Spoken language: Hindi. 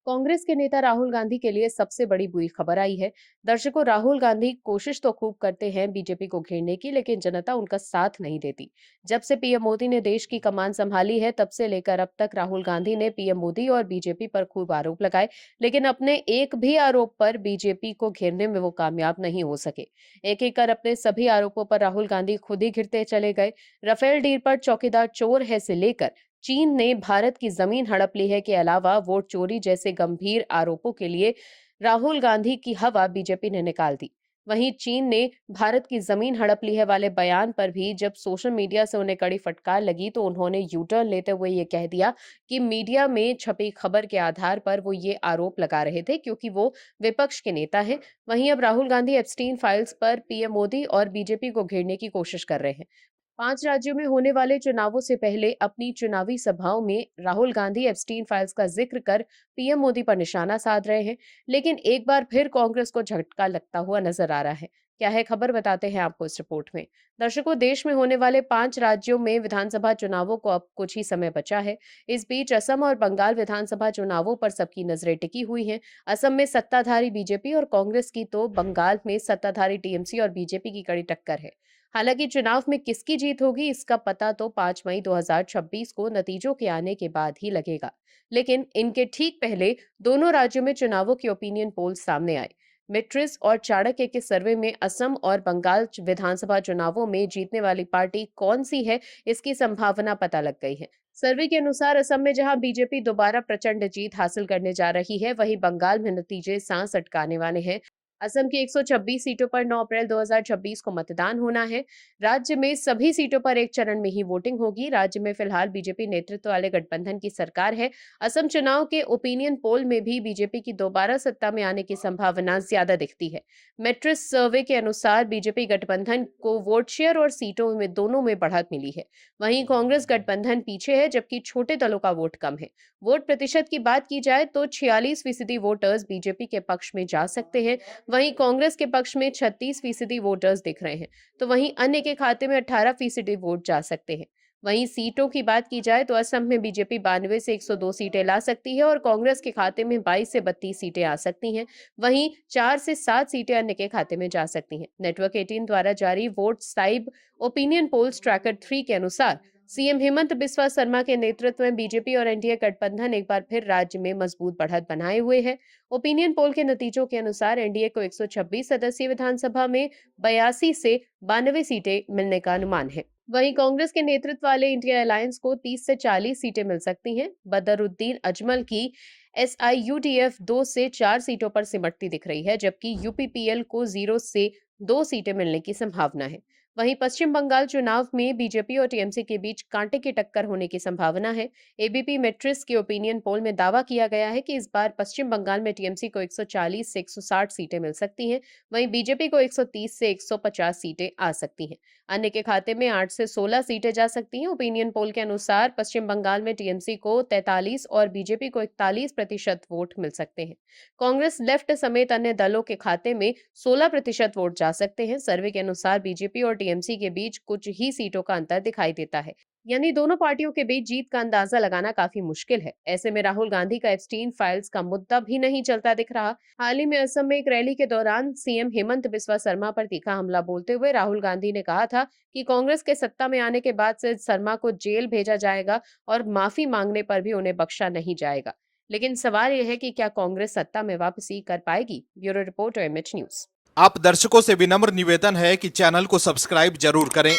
कांग्रेस के नेता राहुल गांधी के लिए सबसे बड़ी बुरी खबर आई है। दर्शकों, राहुल गांधी कोशिश तो खूब करते हैं बीजेपी को घेरने की, लेकिन जनता उनका साथ नहीं देती। जब से पीएम मोदी ने देश की कमान संभाली है, तब से लेकर अब तक राहुल गांधी ने पीएम मोदी और बीजेपी पर खूब आरोप लगाए, लेकिन अपने एक भी आरोप पर बीजेपी को घेरने में वो कामयाब नहीं हो सके। एक एक कर अपने सभी आरोपों पर राहुल गांधी खुद ही घिरते चले गए। राफेल डील पर चौकीदार चोर है से लेकर चीन ने भारत की जमीन हड़प ली है के अलावा वोट चोरी जैसे गंभीर आरोपों के लिए राहुल गांधी की हवा बीजेपी ने निकाल दी। वहीं चीन ने भारत की जमीन हड़प ली है वाले बयान पर भी जब सोशल मीडिया से उन्हें कड़ी फटकार लगी, तो उन्होंने यू टर्न लेते हुए ये कह दिया कि मीडिया में छपी खबर के आधार पर वो ये आरोप लगा रहे थे, क्योंकि वो विपक्ष के नेता हैं। वहीं अब राहुल गांधी एप्स्टीन फाइल्स पर पीएम मोदी और बीजेपी को घेरने की कोशिश कर रहे हैं। 5 राज्यों में होने वाले चुनावों से पहले अपनी चुनावी सभाओं में राहुल गांधी एप्स्टीन फाइल्स का जिक्र कर पीएम मोदी पर निशाना साध रहे हैं, लेकिन एक बार फिर कांग्रेस को झटका लगता हुआ नजर आ रहा है। क्या है खबर, बताते हैं आपको इस रिपोर्ट में। दर्शकों, देश में होने वाले 5 राज्यों में विधानसभा चुनावों को अब कुछ ही समय बचा है। इस बीच असम और बंगाल विधानसभा चुनावों पर सबकी नजरें टिकी हुई हैं। असम में सत्ताधारी बीजेपी और कांग्रेस की, तो बंगाल में सत्ताधारी टीएमसी और बीजेपी की कड़ी टक्कर है। हालांकि चुनाव में किसकी जीत होगी, इसका पता तो 5 मई 2026 को नतीजों के आने के बाद ही लगेगा। लेकिन इनके ठीक पहले दोनों राज्यों में चुनावों के ओपिनियन पोल सामने आए। मेट्रिस और चाणक्य के सर्वे में असम और बंगाल विधानसभा चुनावों में जीतने वाली पार्टी कौन सी है, इसकी संभावना पता लग गई है। सर्वे के अनुसार असम में जहां बीजेपी दोबारा प्रचंड जीत हासिल करने जा रही है, वहीं बंगाल में नतीजे सांस अटकाने वाले हैं। असम की 126 सीटों पर 9 अप्रैल 2026 को मतदान होना है। राज्य में सभी सीटों पर एक चरण में ही वोटिंग होगी। राज्य में फिलहाल बीजेपी नेतृत्व वाले गठबंधन की सरकार है। असम चुनाव के ओपिनियन पोल में भी बीजेपी की दोबारा सत्ता में आने की संभावना ज्यादा दिखती है। मेट्रिस सर्वे के अनुसार बीजेपी गठबंधन को वोट शेयर और सीटों में दोनों में बढ़त मिली है। वहीं कांग्रेस गठबंधन पीछे है, जबकि छोटे दलों का वोट कम है। वोट प्रतिशत की बात की जाए तो 46% वोटर्स बीजेपी के पक्ष में जा सकते हैं। वहीं कांग्रेस के पक्ष में 36% वोटर्स दिख रहे हैं, तो वहीं अन्य के खाते में 18% वोट जा सकते हैं। वहीं सीटों की बात की जाए तो असम में बीजेपी 92 से 102 सीटें ला सकती है और कांग्रेस के खाते में 22 से 32 सीटें आ सकती हैं। वहीं 4 से 7 सीटें अन्य के खाते में जा सकती हैं। नेटवर्क 18 द्वारा जारी वोट साइब ओपिनियन पोल्स ट्रैकर 3 के अनुसार सीएम हेमंत बिस्वा शर्मा के नेतृत्व में बीजेपी और एनडीए गठबंधन एक बार फिर राज्य में मजबूत बढ़त बनाए हुए है। ओपिनियन पोल के नतीजों के अनुसार एनडीए को 126 सदस्यीय विधानसभा में 82 से 92 सीटें मिलने का अनुमान है। वहीं कांग्रेस के नेतृत्व वाले इंडिया अलायंस को 30 से 40 सीटें मिल सकती हैं। बदरुद्दीन अजमल की एसआईयूडीएफ 2 से 4 सीटों पर सिमटती दिख रही है, जबकि यूपीपीएल को 0 से 2 सीटें मिलने की संभावना है। वहीं पश्चिम बंगाल चुनाव में बीजेपी और टीएमसी के बीच कांटे की टक्कर होने की संभावना है। एबीपी मैट्रिक्स के ओपिनियन पोल में दावा किया गया है कि इस बार पश्चिम बंगाल में टीएमसी को 140 से 160 सीटें मिल सकती हैं, वहीं बीजेपी को 130 से 150 सीटें आ सकती हैं। अन्य के खाते में 8 से 16 सीटें जा सकती हैं। ओपिनियन पोल के अनुसार पश्चिम बंगाल में टीएमसी को 43 और बीजेपी को 41% वोट मिल सकते हैं। कांग्रेस लेफ्ट समेत अन्य दलों के खाते में 16% वोट जा सकते हैं। सर्वे के अनुसार बीजेपी और टीएमसी के बीच कुछ ही सीटों का अंतर दिखाई देता है, यानी दोनों पार्टियों के बीच जीत का अंदाजा लगाना काफी मुश्किल है। ऐसे में राहुल गांधी का एप्स्टीन फाइल्स का मुद्दा भी नहीं चलता दिख रहा। हाल ही में असम में एक रैली के दौरान सीएम हेमंत बिस्वा शर्मा पर तीखा हमला बोलते हुए राहुल गांधी ने कहा था कि कांग्रेस के सत्ता में आने के बाद से शर्मा को जेल भेजा जाएगा और माफी मांगने पर भी उन्हें बख्शा नहीं जाएगा। लेकिन सवाल यह है कि क्या कांग्रेस सत्ता में वापसी कर पाएगी? Bureau report, MH news. आप दर्शकों से विनम्र निवेदन है कि चैनल को सब्सक्राइब जरूर करें